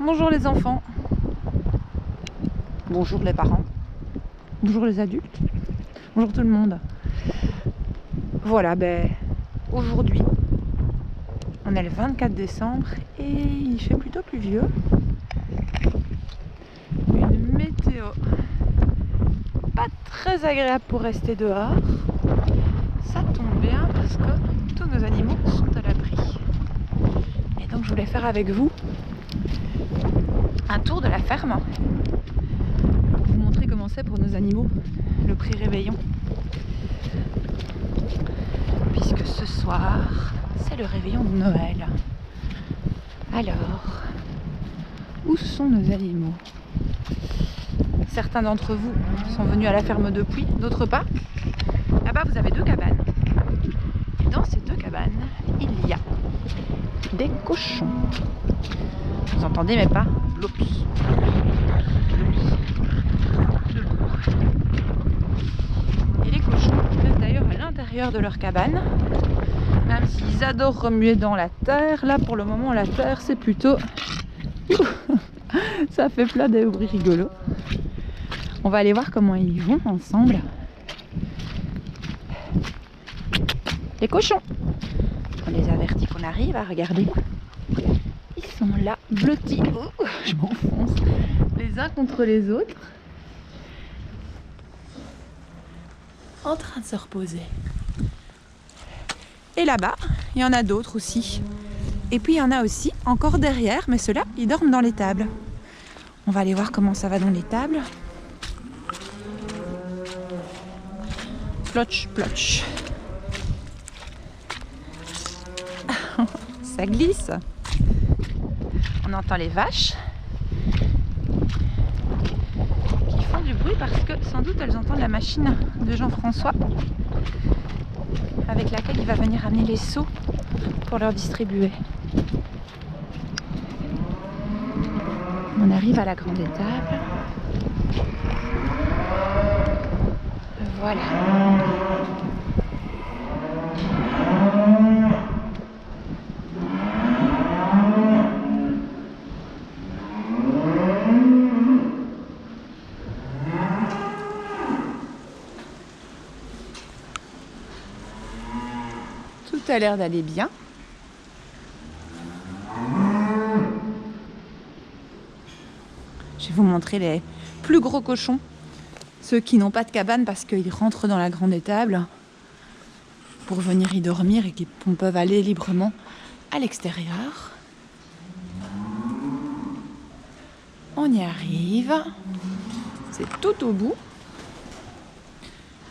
Bonjour les enfants. Bonjour les parents. Bonjour les adultes. Bonjour tout le monde. Voilà, aujourd'hui, on est le 24 décembre et il fait plutôt pluvieux. Une météo pas très agréable pour rester dehors. Ça tombe bien parce que tous nos animaux sont à l'abri. Et donc je voulais faire avec vous un tour de la ferme pour vous montrer comment c'est pour nos animaux le pré-réveillon. Puisque ce soir, c'est le réveillon de Noël. Alors, où sont nos animaux? Certains d'entre vous sont venus à la ferme de Puy, d'autres pas. Là-bas, vous avez deux cabanes. Et dans ces deux cabanes, il y a des cochons. Vous entendez mais pas blops. Et les cochons restent d'ailleurs à l'intérieur de leur cabane. Même s'ils adorent remuer dans la terre, là pour le moment la terre c'est plutôt... Ça fait plein de bruits rigolos. On va aller voir comment ils vont ensemble. Les cochons! On les avertit qu'on arrive, à regarder. Ils sont là, blottis. Oh, je m'enfonce. Les uns contre les autres. En train de se reposer. Et là-bas, il y en a d'autres aussi. Et puis il y en a aussi encore derrière, mais ceux-là, ils dorment dans l'étable. On va aller voir comment ça va dans l'étable. Plotch, plotch. Ça glisse. On entend les vaches qui font du bruit parce que sans doute elles entendent la machine de Jean-François avec laquelle il va venir amener les seaux pour leur distribuer. On arrive à la grande étable. Voilà. Tout a l'air d'aller bien. Je vais vous montrer les plus gros cochons. Ceux qui n'ont pas de cabane parce qu'ils rentrent dans la grande étable pour venir y dormir et qui peuvent aller librement à l'extérieur. On y arrive. C'est tout au bout.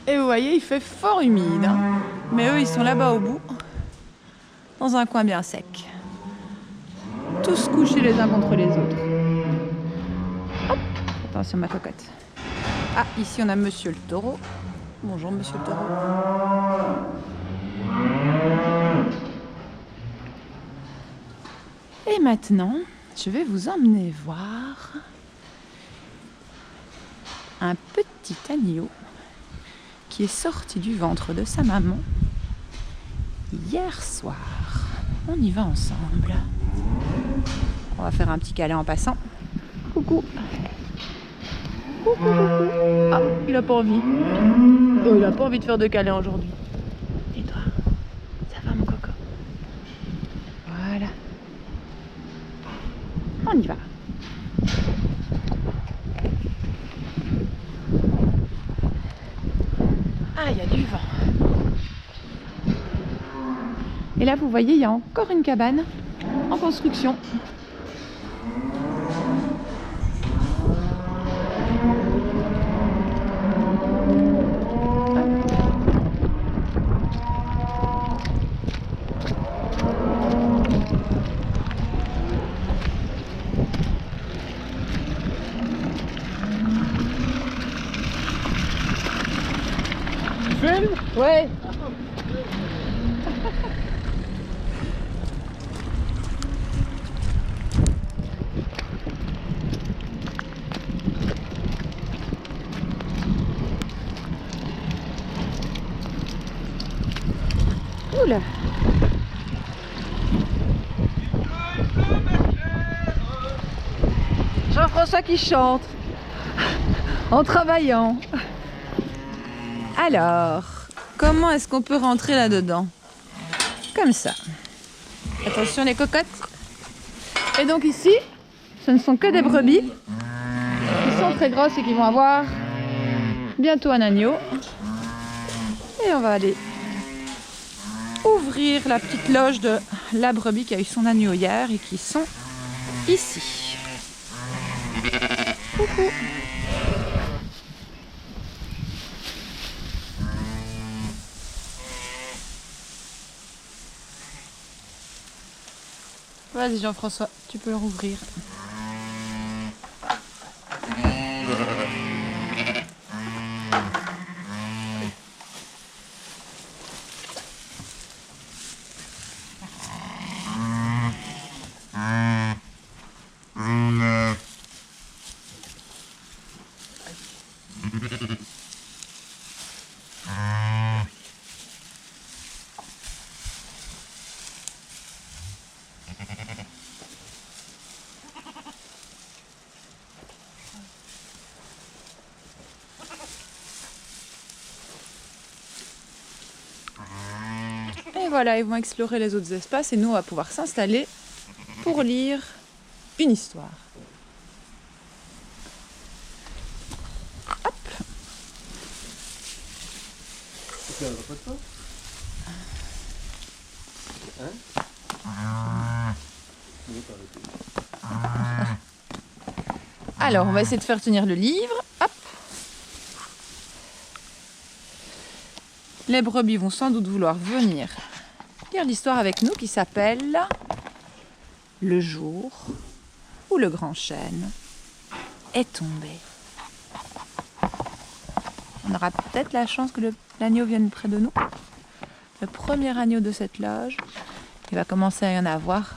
Et vous voyez, il fait fort humide. Mais eux, ils sont là-bas au bout, dans un coin bien sec. Tous couchés les uns contre les autres. Hop, attention ma cocotte. Ah, ici on a Monsieur le Taureau. Bonjour Monsieur le Taureau. Et maintenant, je vais vous emmener voir un petit agneau qui est sorti du ventre de sa maman hier soir. On y va ensemble. On va faire un petit câlin en passant. Coucou. Coucou, coucou. Ah, il a pas envie. Oh, il a pas envie de faire de câlin aujourd'hui. Et toi, ça va mon coco? Voilà. On y va. Ah, il y a du vent. Et là, vous voyez, il y a encore une cabane en construction. Tu filmes? Ouais. Oula. Jean-François qui chante en travaillant. Alors, comment est-ce qu'on peut rentrer là-dedans? Comme ça. Attention les cocottes. Et donc ici, ce ne sont que des brebis qui sont très grosses et qui vont avoir bientôt un agneau. Et on va aller ouvrir la petite loge de la brebis qui a eu son agneau hier et qui sont ici. Coucou. Vas-y Jean-François, tu peux le rouvrir. Et voilà, ils vont explorer les autres espaces et nous on va pouvoir s'installer pour lire une histoire. Hop. Alors, on va essayer de faire tenir le livre. Hop. Les brebis vont sans doute vouloir venir lire l'histoire avec nous qui s'appelle Le jour où le grand chêne est tombé. On aura peut-être la chance que l'agneau vienne près de nous. Le premier agneau de cette loge. Il va commencer à y en avoir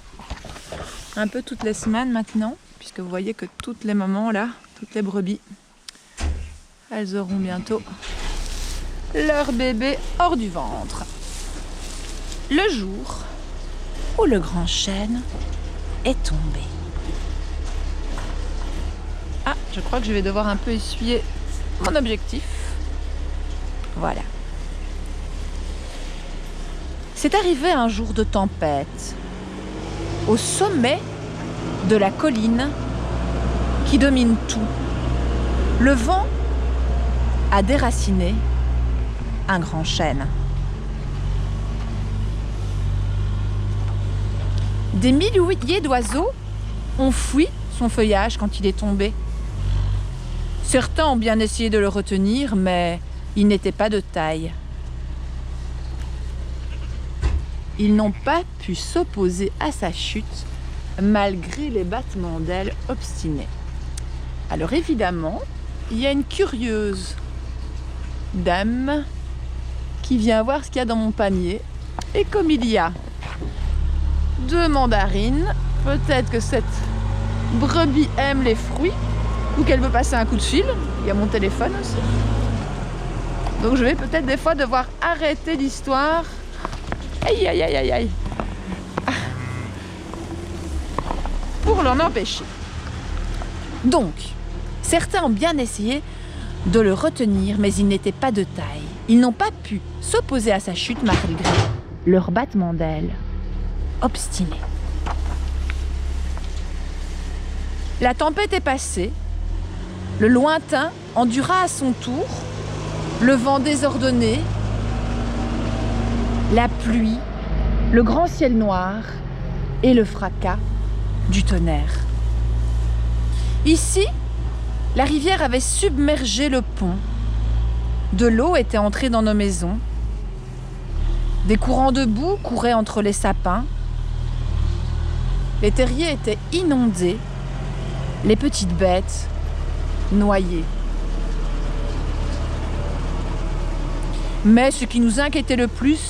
un peu toutes les semaines maintenant, puisque vous voyez que toutes les mamans là, toutes les brebis, elles auront bientôt leur bébé hors du ventre. Le jour où le grand chêne est tombé. Ah, je crois que je vais devoir un peu essuyer mon objectif. Voilà. C'est arrivé un jour de tempête, au sommet de la colline qui domine tout. Le vent a déraciné un grand chêne. Des milliers d'oiseaux ont fui son feuillage quand il est tombé. Certains ont bien essayé de le retenir, mais il n'était pas de taille. Ils n'ont pas pu s'opposer à sa chute, malgré les battements d'ailes obstinés. Alors évidemment, il y a une curieuse dame qui vient voir ce qu'il y a dans mon panier. Et comme il y a 2 mandarines, peut-être que cette brebis aime les fruits ou qu'elle veut passer un coup de fil. Il y a mon téléphone aussi. Donc je vais peut-être des fois devoir arrêter l'histoire. Aïe aïe aïe aïe aïe. Pour l'en empêcher. Donc, certains ont bien essayé de le retenir, mais il n'était pas de taille. Ils n'ont pas pu s'opposer à sa chute malgré leur battement d'ailes obstiné. La tempête est passée. Le lointain endura à son tour le vent désordonné, la pluie, le grand ciel noir et le fracas du tonnerre. Ici, la rivière avait submergé le pont. De l'eau était entrée dans nos maisons. Des courants de boue couraient entre les sapins. Les terriers étaient inondés. Les petites bêtes noyées. Mais ce qui nous inquiétait le plus,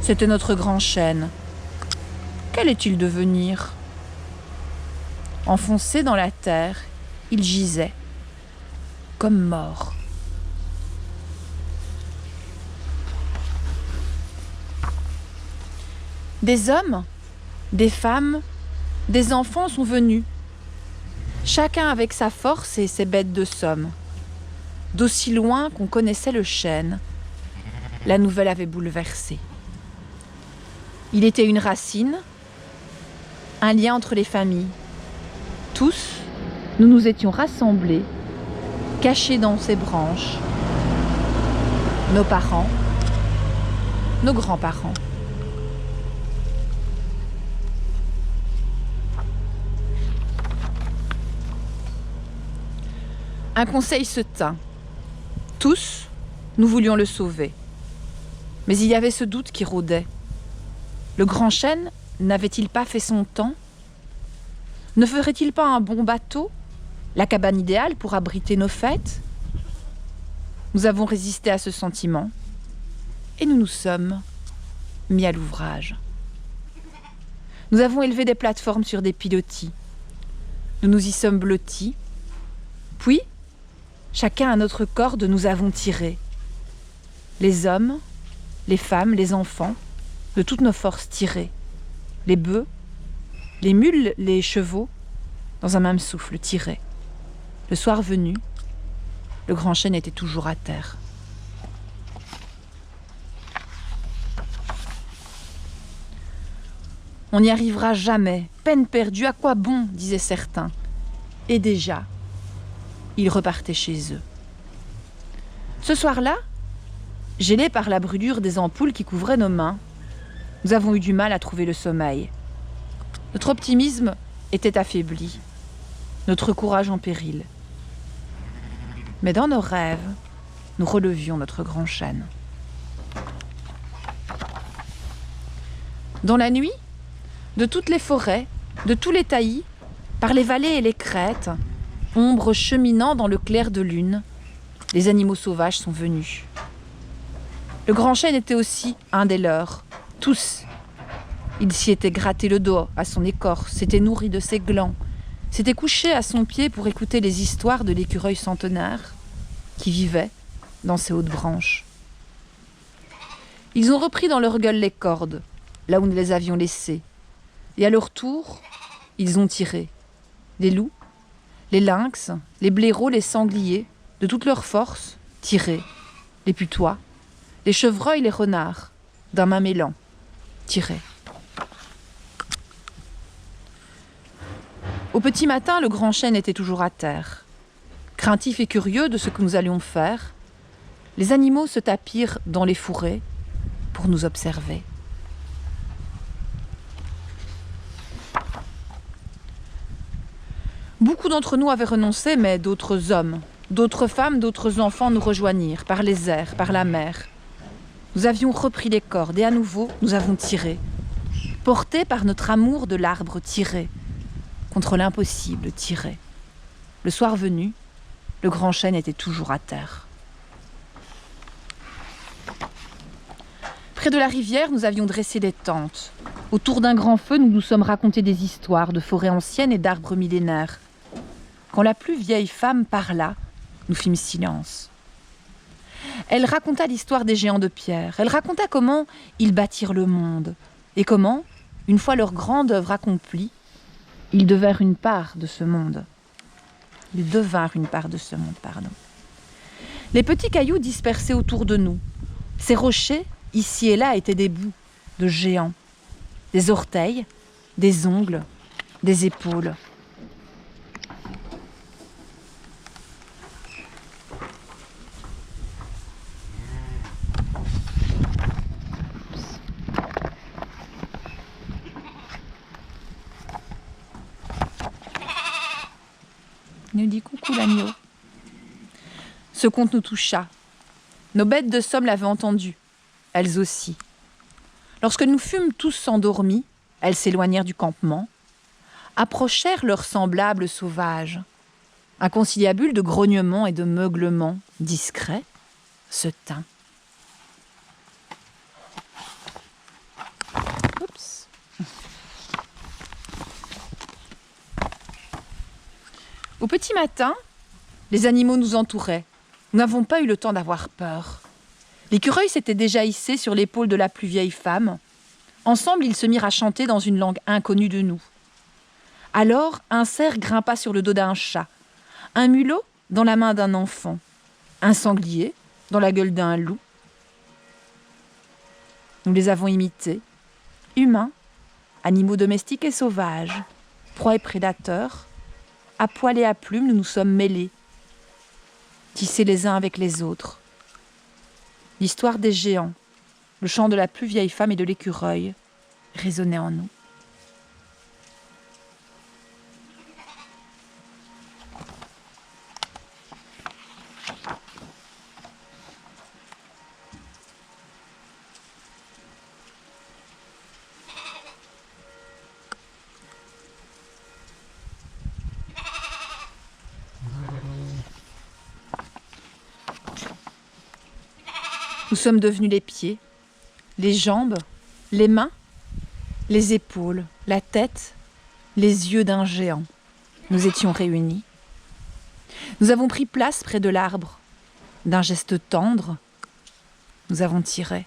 c'était notre grand chêne. Qu'allait-il devenir ? Enfoncé dans la terre, il gisait, comme mort. Des hommes, des femmes, des enfants sont venus. Chacun avec sa force et ses bêtes de somme. D'aussi loin qu'on connaissait le chêne, la nouvelle avait bouleversé. Il était une racine, un lien entre les familles. Tous, nous nous étions rassemblés, cachés dans ses branches. Nos parents, nos grands-parents. Un conseil se tint. Tous, nous voulions le sauver. Mais il y avait ce doute qui rôdait. Le grand chêne n'avait-il pas fait son temps? Ne ferait-il pas un bon bateau, la cabane idéale pour abriter nos fêtes? Nous avons résisté à ce sentiment et nous nous sommes mis à l'ouvrage. Nous avons élevé des plateformes sur des pilotis. Nous nous y sommes blottis. Puis, chacun à notre corde, nous avons tiré. Les hommes, les femmes, les enfants, de toutes nos forces tirées. Les bœufs, les mules, les chevaux, dans un même souffle tirés. Le soir venu, le grand chêne était toujours à terre. On n'y arrivera jamais, peine perdue, à quoi bon, disaient certains. Et déjà, ils repartaient chez eux. Ce soir-là, gélés par la brûlure des ampoules qui couvraient nos mains, nous avons eu du mal à trouver le sommeil. Notre optimisme était affaibli, notre courage en péril. Mais dans nos rêves, nous relevions notre grand chêne. Dans la nuit, de toutes les forêts, de tous les taillis, par les vallées et les crêtes, ombre cheminant dans le clair de lune, les animaux sauvages sont venus. Le grand chêne était aussi un des leurs, tous. Il s'y était gratté le dos à son écorce, s'était nourri de ses glands, s'était couché à son pied pour écouter les histoires de l'écureuil centenaire qui vivait dans ses hautes branches. Ils ont repris dans leur gueule les cordes, là où nous les avions laissées, et à leur tour, ils ont tiré. Les loups, les lynx, les blaireaux, les sangliers, de toute leur force, tiré. Les putois, les chevreuils, les renards, d'un même élan, tiré. Au petit matin, le grand chêne était toujours à terre. Craintif et curieux de ce que nous allions faire, les animaux se tapirent dans les fourrés pour nous observer. Beaucoup d'entre nous avaient renoncé, mais d'autres hommes, d'autres femmes, d'autres enfants nous rejoignirent, par les airs, par la mer. Nous avions repris les cordes et à nouveau, nous avons tiré, portés par notre amour de l'arbre tiré, contre l'impossible tiré. Le soir venu, le grand chêne était toujours à terre. Près de la rivière, nous avions dressé des tentes. Autour d'un grand feu, nous nous sommes racontés des histoires de forêts anciennes et d'arbres millénaires. Quand la plus vieille femme parla, nous fîmes silence. Elle raconta l'histoire des géants de pierre. Elle raconta comment ils bâtirent le monde et comment, une fois leur grande œuvre accomplie, ils devinrent une part de ce monde. Les petits cailloux dispersés autour de nous. Ces rochers, ici et là, étaient des bouts de géants. Des orteils, des ongles, des épaules. Il nous dit coucou l'agneau. Ce conte nous toucha. Nos bêtes de somme l'avaient entendu, elles aussi. Lorsque nous fûmes tous endormis, elles s'éloignèrent du campement, approchèrent leurs semblables sauvages. Un conciliabule de grognements et de meuglements discrets se tint. Oups. Au petit matin, les animaux nous entouraient. Nous n'avons pas eu le temps d'avoir peur. L'écureuil s'était déjà hissé sur l'épaule de la plus vieille femme. Ensemble, ils se mirent à chanter dans une langue inconnue de nous. Alors, un cerf grimpa sur le dos d'un chat, un mulot dans la main d'un enfant, un sanglier dans la gueule d'un loup. Nous les avons imités, humains, animaux domestiques et sauvages, proies et prédateurs. À poil et à plumes, nous nous sommes mêlés, tissés les uns avec les autres. L'histoire des géants, le chant de la plus vieille femme et de l'écureuil résonnait en nous. Nous sommes devenus les pieds, les jambes, les mains, les épaules, la tête, les yeux d'un géant. Nous étions réunis. Nous avons pris place près de l'arbre. D'un geste tendre, nous avons tiré.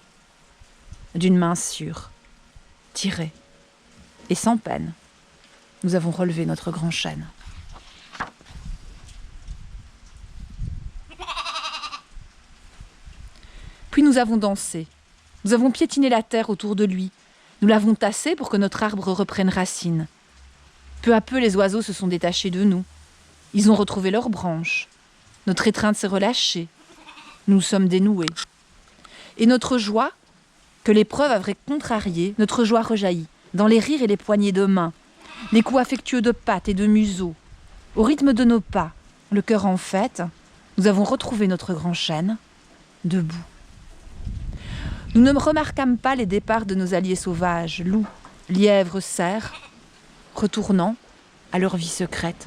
D'une main sûre, tiré. Et sans peine, nous avons relevé notre grand chêne. Puis nous avons dansé. Nous avons piétiné la terre autour de lui. Nous l'avons tassé pour que notre arbre reprenne racine. Peu à peu, les oiseaux se sont détachés de nous. Ils ont retrouvé leurs branches. Notre étreinte s'est relâchée. Nous nous sommes dénoués. Et notre joie, que l'épreuve avait contrariée, notre joie rejaillit, dans les rires et les poignées de main, les coups affectueux de pattes et de museaux. Au rythme de nos pas, le cœur en fête, nous avons retrouvé notre grand chêne, debout. Nous ne remarquâmes pas les départs de nos alliés sauvages, loups, lièvres, cerfs, retournant à leur vie secrète.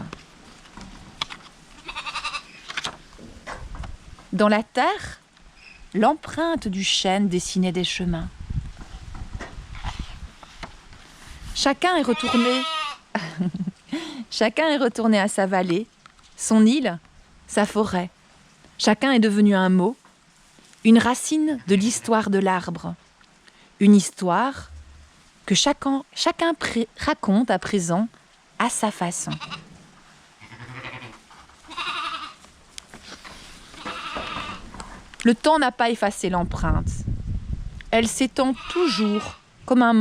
Dans la terre, l'empreinte du chêne dessinait des chemins. Chacun est retourné à sa vallée, son île, sa forêt. Chacun est devenu un mot, une racine de l'histoire de l'arbre. Une histoire que chacun raconte à présent à sa façon. Le temps n'a pas effacé l'empreinte. Elle s'étend toujours comme un